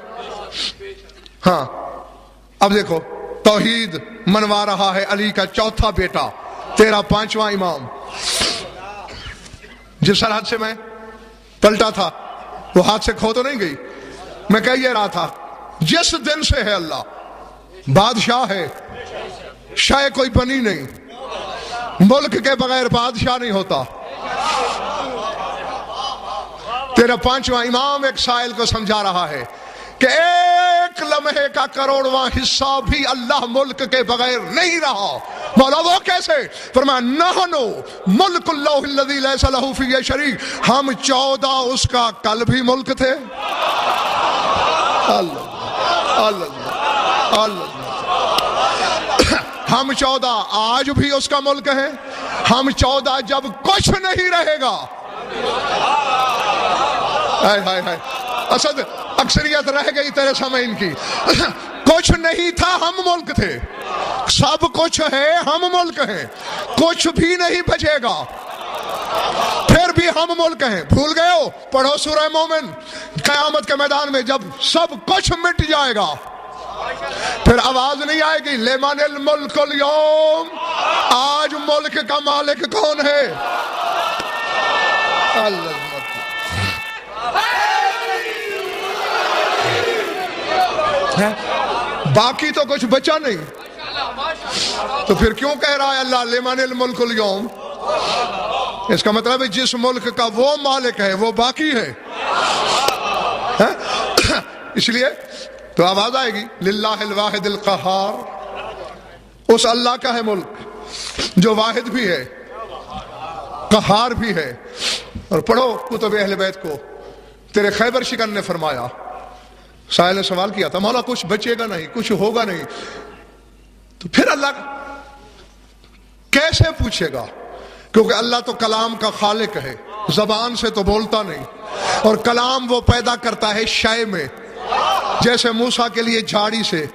ہاں اب دیکھو توحید منوا رہا ہے علی کا چوتھا بیٹا، تیرا 5واں امام. جس سرحد سے میں پلٹا تھا وہ ہاتھ سے کھو تو نہیں گئی. میں کہہ یہ رہا تھا جس دن سے ہے اللہ بادشاہ ہے، شاہ کوئی بنی نہیں، ملک کے بغیر بادشاہ نہیں ہوتا. تیرا 5واں امام ایک سائل کو سمجھا رہا ہے کہ ایک لمحے کا کروڑواں حصہ بھی اللہ ملک کے بغیر نہیں رہا. مولا وہ کیسے؟ فرمایا نحنو ملک اللہ الذی لیس لہ فیہ شریک. ہم 14 اس کا کل بھی ملک تھے. اللہ اللہ اللہ. ہم 14 آج بھی اس کا ملک ہے. ہم 14 جب کچھ نہیں رہے گا. اسد اکثریت رہ گئی تیرے سامعین کی. کچھ نہیں تھا ہم ملک تھے، سب کچھ ہے ہم ملک ہیں. کچھ بھی نہیں بچے گا پھر بھی ہم ملک ہیں. بھول گئے ہو؟ پڑھو سورہ مومن. قیامت کے میدان میں جب سب کچھ مٹ جائے گا پھر آواز نہیں آئے گی لمن الملک اليوم، آج ملک کا مالک کون ہے؟ اللہ. باقی تو کچھ بچا نہیں، تو پھر کیوں کہہ رہا ہے اللہ لمن الملک اليوم؟ اس کا مطلب ہے جس ملک کا وہ مالک ہے وہ باقی ہے. اس لیے تو آواز آئے گی للہ الواحد القہار. اس اللہ کا ہے ملک جو واحد بھی ہے قہار بھی ہے. اور پڑھو کتب اہل بیت کو. تیرے خیبر شکن نے فرمایا، سائل نے سوال کیا تھا مولا کچھ بچے گا نہیں، کچھ ہوگا نہیں. تو پھر اللہ کیسے پوچھے گا؟ کیونکہ اللہ تو کلام کا خالق ہے، زبان سے تو بولتا نہیں. اور کلام وہ پیدا کرتا ہے شے میں، جیسے موسیٰ کے لیے جھاڑی سے،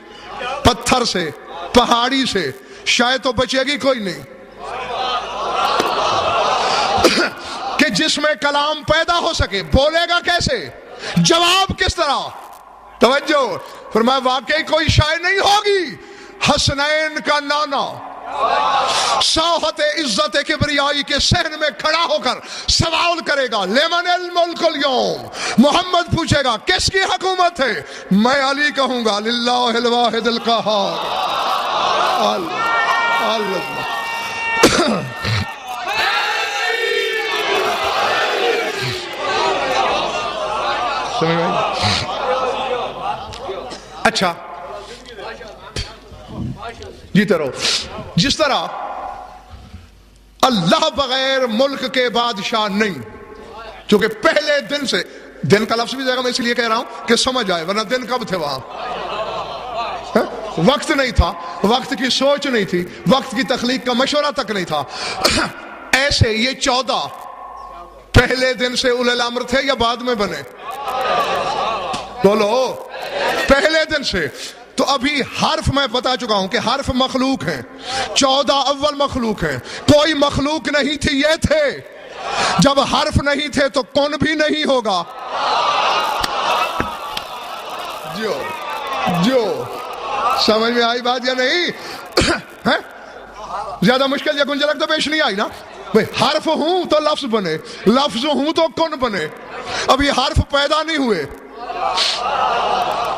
پتھر سے، پہاڑی سے. شے تو بچے گی کوئی نہیں کہ جس میں کلام پیدا ہو سکے. بولے گا کیسے؟ جواب کس طرح؟ توجہ فرمایا واقعی کوئی شے نہیں ہوگی. حسنین کا نانا ساحت عزت کبریائی کے صحن میں کھڑا ہو کر سوال کرے گا لمن الملک اليوم. محمد پوچھے گا کس کی حکومت ہے؟ میں علی کہوں گا للہ الواحد القہار. اچھا جیتے رہو. جس طرح اللہ بغیر ملک کے بادشاہ نہیں، چونکہ پہلے دن سے، دن کا لفظ بھی جگہ میں اس لیے کہہ رہا ہوں کہ سمجھ آئے، ورنہ دن کب تھے وہاں؟ وقت نہیں تھا، وقت کی سوچ نہیں تھی، وقت کی تخلیق کا مشورہ تک نہیں تھا. ایسے یہ 14 پہلے دن سے اولی الامر تھے یا بعد میں بنے؟ بولو. پہلے دن سے. تو ابھی حرف میں بتا چکا ہوں کہ حرف مخلوق ہیں، 14 اول مخلوق ہیں. کوئی مخلوق نہیں تھی، یہ تھے. جب حرف نہیں تھے تو کون بھی نہیں ہوگا. جو سمجھ میں آئی بات یا نہیں؟ زیادہ مشکل یا گنجلک تو پیش نہیں آئی نا. حرف ہوں تو لفظ بنے، لفظ ہوں تو کن بنے. اب یہ حرف پیدا نہیں ہوئے،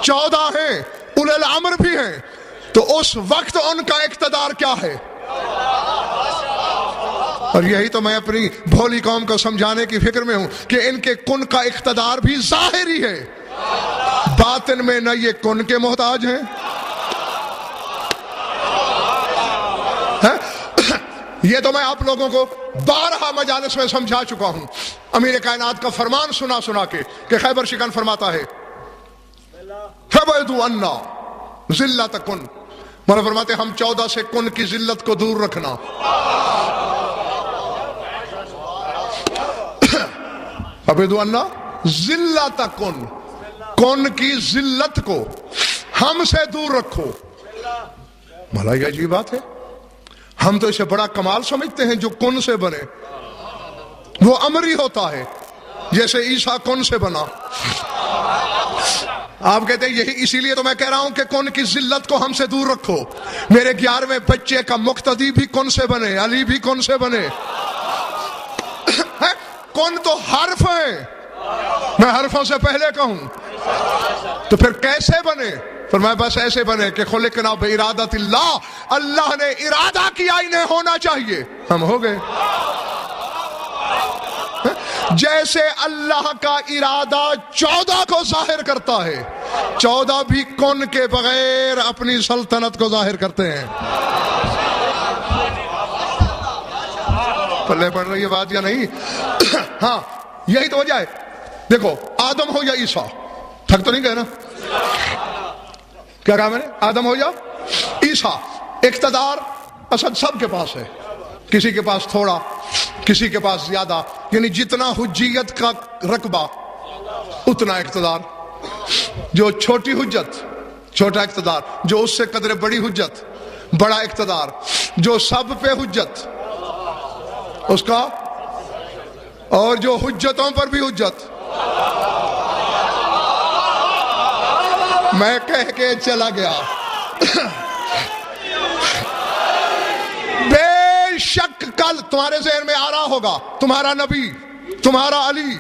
14 ہیں، اولی الامر بھی ہیں. تو اس وقت ان کا اقتدار کیا ہے؟ اور یہی تو میں اپنی بھولی قوم کو سمجھانے کی فکر میں ہوں کہ ان کے کن کا اقتدار بھی ظاہری ہے، باطن میں نہ یہ کن کے محتاج ہیں. یہ تو میں آپ لوگوں کو 12 مجالس میں سمجھا چکا ہوں. امیر کائنات کا فرمان سنا سنا کے کہ خیبر شکن فرماتا ہے فَبَعِدُوا عَنَّا ذِلَّةَ کن. مولا فرماتے ہم 14 سے کن کی ذلت کو دور رکھنا. فَبَعِدُوا عَنَّا ذِلَّةَ کن، کن کی ذلت کو ہم سے دور رکھو. مولا یہ عجیب بات ہے، ہم تو اسے بڑا کمال سمجھتے ہیں جو کن سے بنے. وہ امری ہوتا ہے، جیسے عیسیٰ کن سے بنا. آپ کہتے ہیں یہی اسی لیے تو میں کہہ رہا ہوں کہ کن کی ذلت کو ہم سے دور رکھو. میرے 11ویں بچے کا مقتدی بھی کن سے بنے، علی بھی کن سے بنے. کن تو حرف ہے، میں حرفوں سے پہلے کہوں. تو پھر کیسے بنے؟ فرمایا بس ایسے بنے کہ خلقنا بارادۃ اللہ، اللہ نے ارادہ کیا انہیں ہونا چاہیے، ہم ہو گئے. جیسے اللہ کا ارادہ 14 کو ظاہر کرتا ہے، 14 بھی کن کے بغیر اپنی سلطنت کو ظاہر کرتے ہیں. پلے پڑ رہی ہے بات یا نہیں؟ ہاں یہی تو وجہ ہے. دیکھو آدم ہو یا عیسیٰ، تھک تو نہیں گئے نا؟ کیا کہا میں نے؟ آدم ہو یا عیسیٰ، اقتدار اصل سب کے پاس ہے. کسی کے پاس تھوڑا، کسی کے پاس زیادہ، یعنی جتنا حجیت کا رقبہ اتنا اقتدار. جو چھوٹی حجت چھوٹا اقتدار، جو اس سے قدر بڑی حجت بڑا اقتدار، جو سب پہ حجت اس کا، اور جو حجتوں پر بھی حجت. میں کہہ کے چلا گیا. بے شک کل تمہارے ذہن میں آ رہا ہوگا تمہارا نبی، تمہارا علی،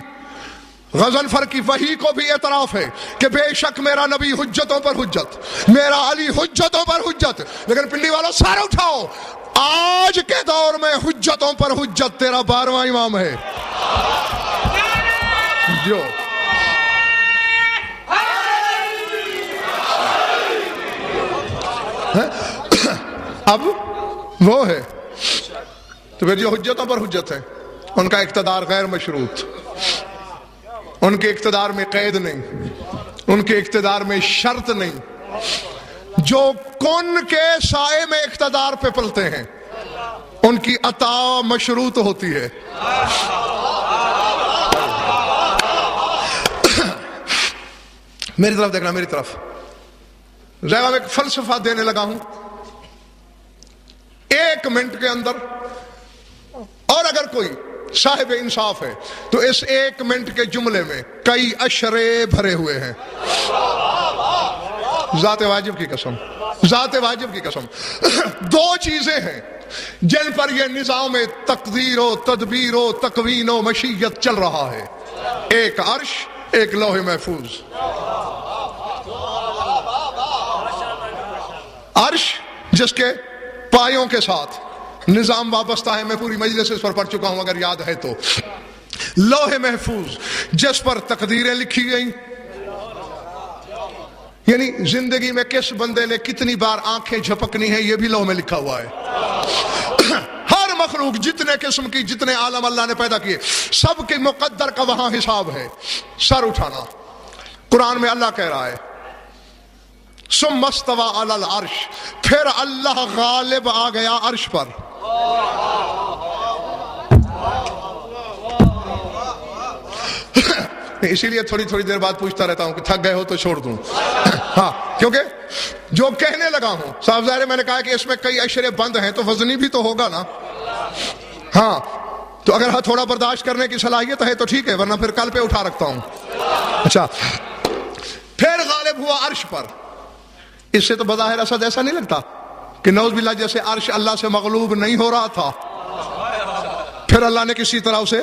غضنفر کی وحی کو بھی اعتراف ہے کہ بے شک میرا نبی حجتوں پر حجت، میرا علی حجتوں پر حجت. لیکن پنڈی والوں سارے اٹھاؤ، آج کے دور میں حجتوں پر حجت تیرا 12واں امام ہے. جو اب وہ ہے. تو پھر جو حجتوں پر حجت ہے ان کا اقتدار غیر مشروط، ان کے اقتدار میں قید نہیں، ان کے اقتدار میں شرط نہیں. جو کن کے سائے میں اقتدار پہ پلتے ہیں ان کی عطا مشروط ہوتی ہے. میری طرف دیکھنا، میری طرف. ذرا میں ایک فلسفہ دینے لگا ہوں 1 منٹ کے اندر، اور اگر کوئی صاحب انصاف ہے تو اس 1 منٹ کے جملے میں کئی اشرے بھرے ہوئے ہیں. ذات واجب کی قسم، ذات واجب کی قسم. 2 چیزیں ہیں جن پر یہ نظام تقدیر و تدبیر و تکوین و مشیت چل رہا ہے. ایک عرش، ایک لوح محفوظ. عرش جس کے پایوں کے ساتھ نظام وابستہ ہے، میں پوری مجلس اس پر پڑھ چکا ہوں اگر یاد ہے تو. لوح محفوظ جس پر تقدیریں لکھی گئیں، یعنی زندگی میں کس بندے نے کتنی بار آنکھیں جھپکنی ہیں یہ بھی لوح میں لکھا ہوا ہے. ہر مخلوق جتنے قسم کی جتنے عالم اللہ نے پیدا کیے سب کے مقدر کا وہاں حساب ہے. سر اٹھانا. قرآن میں اللہ کہہ رہا ہے ثم استوى علی العرش، پھر اللہ غالب آ گیا عرش پر. اسی لیے تھوڑی تھوڑی دیر بعد پوچھتا رہتا ہوں کہ تھک گئے ہو تو چھوڑ دوں. ہاں کیونکہ جو کہنے لگا ہوں صاحب ظاہر میں نے کہا کہ اس میں کئی اشرے بند ہیں تو وزنی بھی تو ہوگا نا. ہاں تو اگر تھوڑا برداشت کرنے کی صلاحیت ہے تو ٹھیک ہے ورنہ پھر کل پہ اٹھا رکھتا ہوں. اچھا پھر غالب ہوا عرش پر. اس سے تو بظاہر اسد ایسا نہیں لگتا کہ نعوذ باللہ جیسے عرش اللہ سے مغلوب نہیں ہو رہا تھا پھر اللہ نے کسی طرح اسے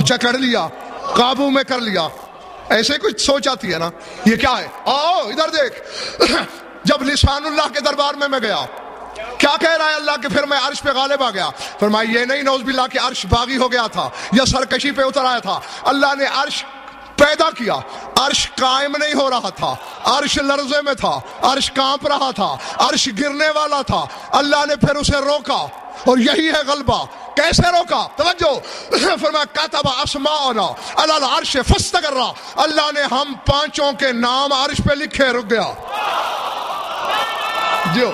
جکڑ لیا قابو میں کر لیا. ایسے کچھ سوچ آتی ہے نا یہ کیا ہے. آؤ ادھر دیکھ. جب لسان اللہ کے دربار میں گیا کیا کہہ رہا ہے اللہ کہ پھر میں عرش پہ غالب آ گیا. فرمایا یہ نہیں نعوذ باللہ کہ عرش باغی ہو گیا تھا یا سرکشی پہ اتر آیا تھا. اللہ نے عرش پیدا کیا. عرش قائم نہیں ہو رہا تھا، عرش لرزے میں تھا، عرش کانپ رہا تھا، عرش گرنے والا تھا. اللہ نے پھر اسے روکا اور یہی ہے غلبہ. کیسے روکا؟ توجہ. فرمایا کتب اسماءنا علی العرش فاستقر. اللہ نے ہم پانچوں کے نام عرش پہ لکھے. رک گیا. جو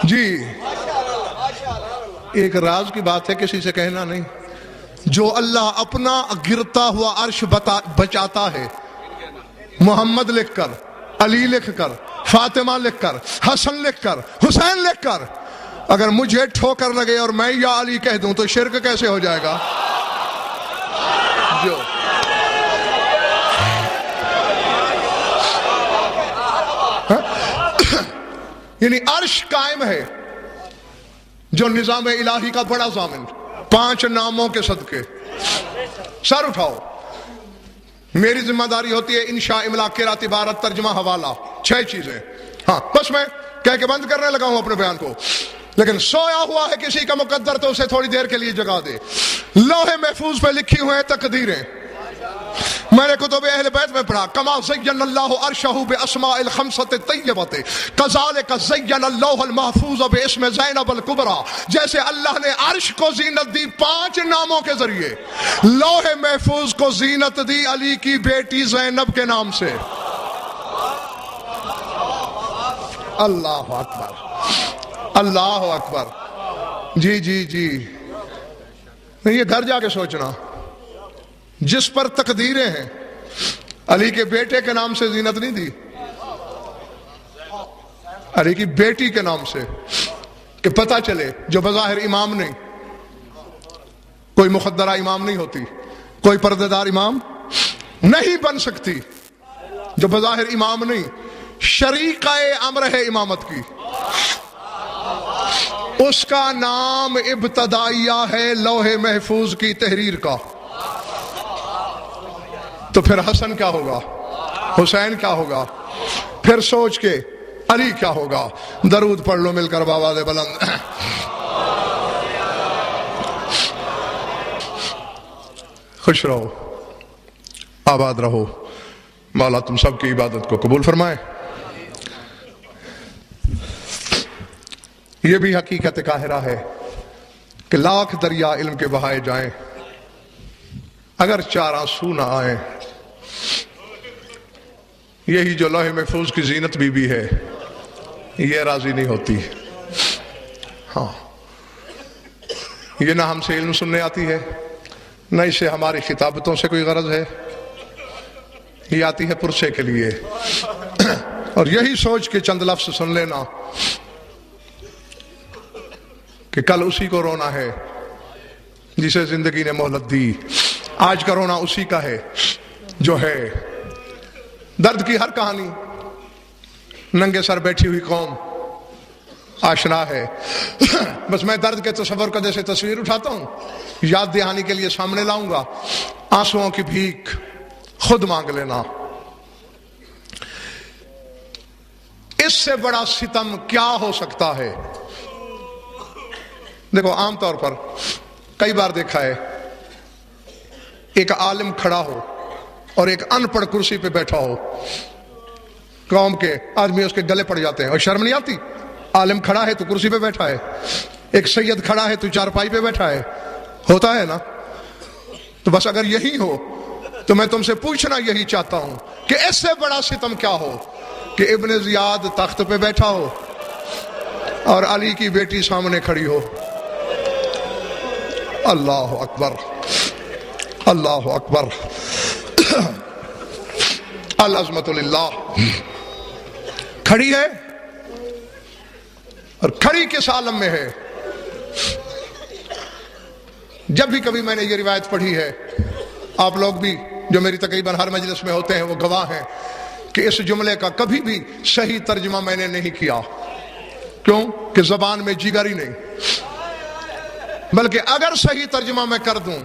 جی ایک راز کی بات ہے کسی سے کہنا نہیں. جو اللہ اپنا گرتا ہوا عرش بچاتا ہے محمد لکھ کر، علی لکھ کر، فاطمہ لکھ کر، حسن لکھ کر، حسین لکھ کر، اگر مجھے ٹھوکر لگے اور میں یا علی کہہ دوں تو شرک کیسے ہو جائے گا؟ جو یعنی عرش قائم ہے جو نظام الہی کا بڑا ضامن. 5 ناموں کے صدقے. سر اٹھاؤ. میری ذمہ داری ہوتی ہے انشاء، املا، قرات، عبارت، ترجمہ، حوالہ. 6 چیزیں. ہاں بس میں کہہ کے بند کرنے لگا ہوں اپنے بیان کو. لیکن سویا ہوا ہے کسی کا مقدر تو اسے تھوڑی دیر کے لیے جگا دے. لوح محفوظ پہ لکھی ہوئے تقدیریں. میں نے کتب اہل بیت میں پڑھا کما زین اللہ عرشہ باسماء الخمسۃ الطیبۃ کذالک زین اللہ المحفوظ باسم زینب الکبریٰ. جیسے اللہ نے عرش کو زینت دی 5 ناموں کے ذریعے، لوح محفوظ کو زینت دی علی کی بیٹی زینب کے نام سے. اللہ اکبر، اللہ اکبر. جی جی جی یہ گھر جا کے سوچنا. جس پر تقدیریں ہیں علی کے بیٹے کے نام سے زینت نہیں دی، علی کی بیٹی کے نام سے، کہ پتہ چلے جو بظاہر امام نہیں، کوئی مخدرہ امام نہیں ہوتی، کوئی پردے دار امام نہیں بن سکتی، جو بظاہر امام نہیں شریکہ امر ہے امامت کی، اس کا نام ابتدائیہ ہے لوح محفوظ کی تحریر کا. تو پھر حسن کیا ہوگا، حسین کیا ہوگا، پھر سوچ کے علی کیا ہوگا. درود پڑھ لو مل کر بآواز بلند. خوش رہو، آباد رہو. مولا تم سب کی عبادت کو قبول فرمائے. یہ بھی حقیقت قاہرہ ہے کہ لاکھ دریا علم کے بہائے جائیں اگر 4 آنسو نہ آئیں. یہی جو لوح محفوظ کی زینت بھی ہے یہ راضی نہیں ہوتی. ہاں یہ نہ ہم سے علم سننے آتی ہے، نہ اسے ہماری خطابتوں سے کوئی غرض ہے، یہ آتی ہے پرسے کے لیے. اور یہی سوچ کے چند لفظ سن لینا کہ کل اسی کو رونا ہے جسے زندگی نے مہلت دی. آج کا رونا اسی کا ہے جو ہے. درد کی ہر کہانی ننگے سر بیٹھی ہوئی قوم آشنا ہے. بس میں درد کے تصور کا جیسے تصویر اٹھاتا ہوں یاد دہانی کے لیے سامنے لاؤں گا. آنسوؤں کی بھیک خود مانگ لینا. اس سے بڑا ستم کیا ہو سکتا ہے؟ دیکھو عام طور پر کئی بار دیکھا ہے ایک عالم کھڑا ہو اور ایک ان پڑھ کرسی پہ بیٹھا ہو، قوم کے آدمی اس کے گلے پڑ جاتے ہیں اور شرم نہیں آتی؟ عالم کھڑا ہے تو کرسی پہ بیٹھا ہے، ایک سید کھڑا ہے تو چارپائی پہ بیٹھا ہے، ہوتا ہے نا؟ تو بس اگر یہی ہو تو میں تم سے پوچھنا یہی چاہتا ہوں کہ اس سے بڑا ستم کیا ہو کہ ابن زیاد تخت پہ بیٹھا ہو اور علی کی بیٹی سامنے کھڑی ہو۔ اللہ اکبر، اللہ اکبر، العظمت للہ۔ کھڑی ہے اور کھڑی کس عالم میں ہے؟ جب بھی کبھی میں نے یہ روایت پڑھی ہے، آپ لوگ بھی جو میری تقریباً ہر مجلس میں ہوتے ہیں وہ گواہ ہیں کہ اس جملے کا کبھی بھی صحیح ترجمہ میں نے نہیں کیا۔ کیوں؟ کہ زبان میں جگر ہی نہیں۔ بلکہ اگر صحیح ترجمہ میں کر دوں،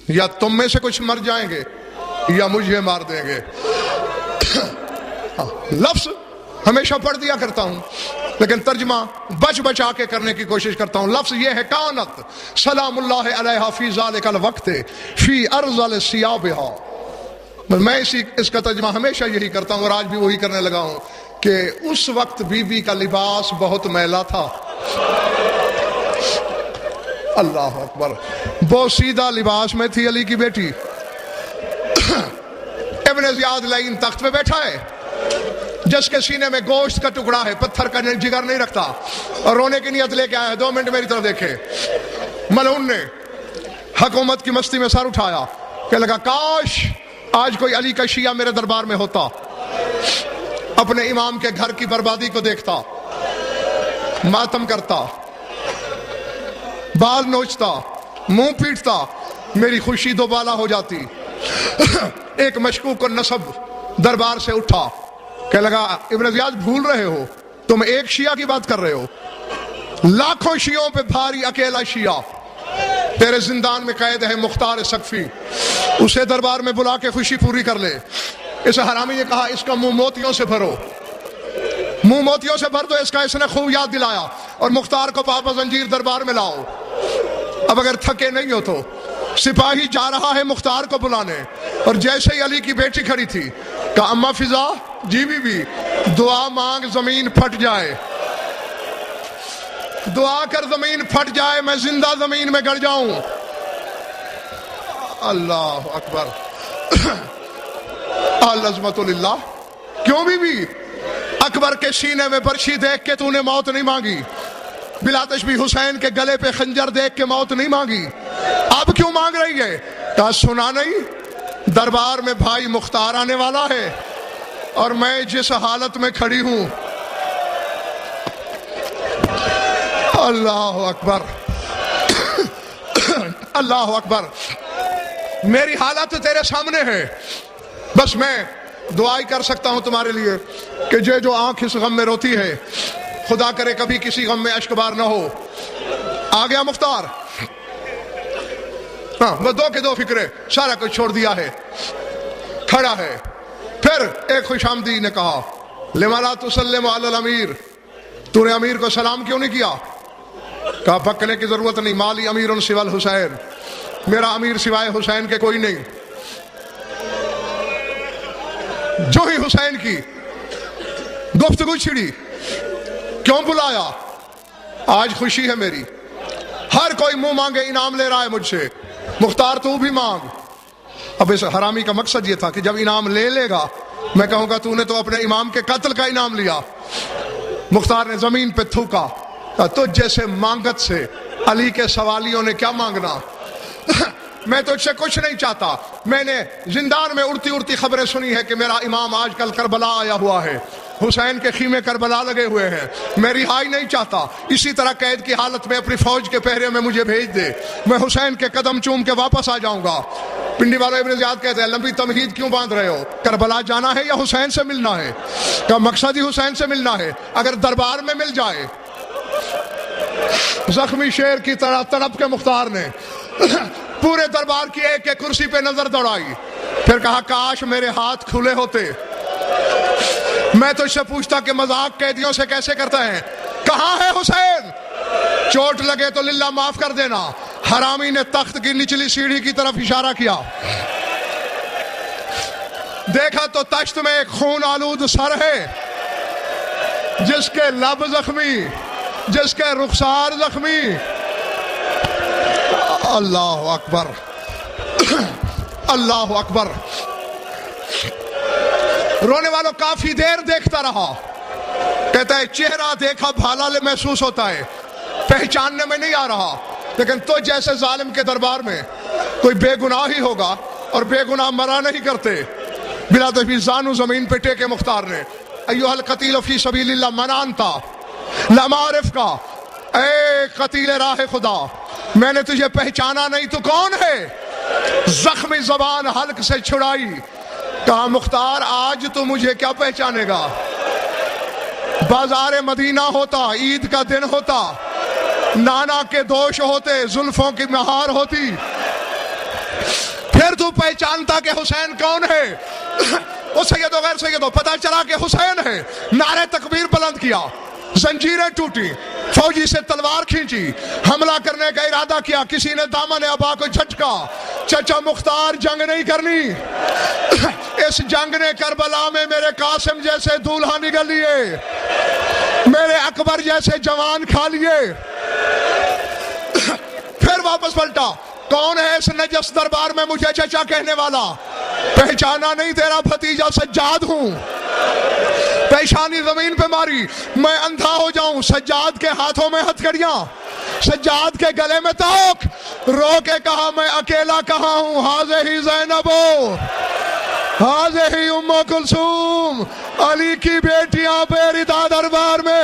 یا تم میں سے کچھ مر جائیں گے یا مجھے مار دیں گے۔ لفظ ہمیشہ پڑھ دیا کرتا ہوں لیکن ترجمہ بچ بچا کے کرنے کی کوشش کرتا ہوں۔ لفظ یہ ہے کانت سلام اللہ علیہ فی ذالک الوقت فی ارذل ثیابہا۔ میں اس کا ترجمہ ہمیشہ یہی کرتا ہوں اور آج بھی وہی کرنے لگا ہوں کہ اس وقت بی بی کا لباس بہت میلا تھا۔ اللہ اکبر، بہت سیدھا لباس میں تھی علی کی بیٹی۔ ابن زیاد لعین تخت پہ بیٹھا ہے جس کے سینے میں گوشت کا ٹکڑا ہے، پتھر کا جگر نہیں رکھتا، اور رونے کی نیت لے کے آیا ہے۔ 2 منٹ میری طرف دیکھے۔ ملعون نے حکومت کی مستی میں سر اٹھایا کہ لگا کاش آج کوئی علی کا شیعہ میرے دربار میں ہوتا، اپنے امام کے گھر کی بربادی کو دیکھتا، ماتم کرتا، بال نوچتا، منہ پیٹتا، میری خوشی دوبالا ہو جاتی۔ ایک مشکوک النسب دربار سے اٹھا کہ لگا ابن زیاد بھول رہے ہو، تم ایک شیعہ کی بات کر رہے ہو، لاکھوں شیعوں پہ بھاری اکیلا شیعہ تیرے زندان میں قید ہے مختار سقفی، اسے دربار میں بلا کے خوشی پوری کر لے۔ اس حرامی نے کہا اس کا منہ موتیوں سے بھرو، منہ موتیوں سے بھر دو اس کا، اس نے خوب یاد دلایا، اور مختار کو پاپا زنجیر دربار میں لاؤ۔ اب اگر تھکے نہیں ہو تو سپاہی جا رہا ہے مختار کو بلانے، اور جیسے ہی علی کی بیٹی کھڑی تھی کہا اماں فضا، جی بی بی، دعا مانگ زمین پھٹ جائے، دعا کر زمین پھٹ جائے، میں زندہ زمین میں گڑ جاؤں۔ اللہ اکبر، العظمت للہ۔ کیوں بی بی؟ اکبر کے سینے میں برچھی دیکھ کے تو نے موت نہیں مانگی، بلا تشبیہ حسین کے گلے پہ خنجر دیکھ کے موت نہیں مانگی، اب کیوں مانگ رہی ہے؟ کہا سنا نہیں، دربار میں بھائی مختار آنے والا ہے اور میں جس حالت میں کھڑی ہوں۔ اللہ اکبر، اللہ اکبر، میری حالت تیرے سامنے ہے، بس میں دعا ہی کر سکتا ہوں تمہارے لیے کہ جو آنکھ اس غم میں روتی ہے خدا کرے کبھی کسی غم میں اشک بار نہ ہو۔ آ گیا مختار، ہاں وہ 2 کے 2 فکرے، سارا کچھ چھوڑ دیا ہے، کھڑا ہے۔ پھر ایک خوش آمدی نے کہا لما لا تسلم علی الامیر، تو نے امیر کو سلام کیوں نہیں کیا؟ کہا پکنے کی ضرورت نہیں، مالی امیر سوى الحسین، میرا امیر سوائے حسین کے کوئی نہیں۔ جو ہی حسین کی گفتگو چھڑی، کیوں بلایا؟ آج خوشی ہے میری، ہر کوئی منہ مانگے انعام لے رہا ہے مجھ سے، مختار تو بھی مانگ۔ اب اس حرامی کا مقصد یہ تھا کہ جب انعام لے لے گا میں کہوں گا تو نے تو اپنے امام کے قتل کا انعام لیا۔ مختار نے زمین پہ تھوکا، تجھ جیسے مانگت سے علی کے سوالیوں نے کیا مانگنا، میں تجھ سے کچھ نہیں چاہتا۔ میں نے زندان میں اڑتی اڑتی خبریں سنی ہے کہ میرا امام آج کل کربلا آیا ہوا ہے، حسین کے خیمے کربلا لگے ہوئے ہیں، میں رہائی نہیں چاہتا، اسی طرح قید کی حالت میں اپنی فوج کے پہرے میں مجھے بھیج دے، میں حسین کے قدم چوم کے واپس آ جاؤں گا۔ پنڈی والے ابن زیاد کہتے ہیں لمبی تمہید کیوں باندھ رہے ہو، کربلا جانا ہے یا حسین سے ملنا ہے؟ کہ مقصد ہی حسین سے ملنا ہے، اگر دربار میں مل جائے۔ زخمی شیر کی طرح تڑپ کے مختار نے پورے دربار کی ایک ایک کرسی پہ نظر دوڑائی، پھر کہا کاش میرے ہاتھ کھلے ہوتے، میں تو اس سے پوچھتا کہ مذاق قیدیوں سے کیسے کرتا ہے۔ کہاں ہے حسین؟ چوٹ لگے تو للہ معاف کر دینا، حرامی نے تخت کی نچلی سیڑھی کی طرف اشارہ کیا، دیکھا تو تشت میں ایک خون آلود سر ہے، جس کے لب زخمی، جس کے رخسار زخمی۔ اللہ اکبر، اللہ اکبر۔ رونے والوں کافی دیر دیکھتا رہا، کہتا ہے چہرہ دیکھا بھالا محسوس ہوتا ہے، پہچاننے میں نہیں آ رہا، لیکن تو جیسے ظالم کے دربار میں کوئی بے گناہ ہی ہوگا، اور بے گناہ مرا نہیں کرتے۔ بلا تفیض زانو زمین پہ ٹیکے مختار نے، ایوہ القتیل فی سبیل اللہ من انتا لم اعرف کا، اے قتیل راہ خدا میں نے تجھے پہچانا نہیں، تو کون ہے؟ زخمی زبان حلق سے چھڑائی، کہا مختار آج تو مجھے کیا پہچانے گا؟ بازار مدینہ ہوتا، عید کا دن ہوتا، نانا کے دوش ہوتے، زلفوں کی مہار ہوتی، پھر تو پہچانتا کہ حسین کون ہے؟ وہ سید و غیر سید ہو، پتہ چلا کہ حسین ہے، نعرہ تکبیر بلند کیا، زنجیریں ٹوٹی، فوجی سے تلوار کھینچی، حملہ کرنے کا ارادہ کیا، کسی نے دامن ابا کو جھٹکا، چچا مختار جنگ نہیں کرنی، اس جنگ نے کربلا میں میرے قاسم جیسے دولہا نگل لیے، میرے اکبر جیسے جوان کھا لیے۔ پھر واپس پلٹا، کون ہے اس نجس دربار میں مجھے چچا کہنے والا؟ پہچانا نہیں، تیرا بھتیجا سجاد ہوں۔ پیشانی زمین پہ ماری، میں اندھا ہو جاؤں، سجاد کے ہاتھوں میں ہتھکڑیاں، سجاد کے گلے میں توک، رو کے کہا میں اکیلا کہاں ہوں، ہاذہ زینب ہاذہ ام کلثوم، علی کی بیٹیاں بے ردا دربار میں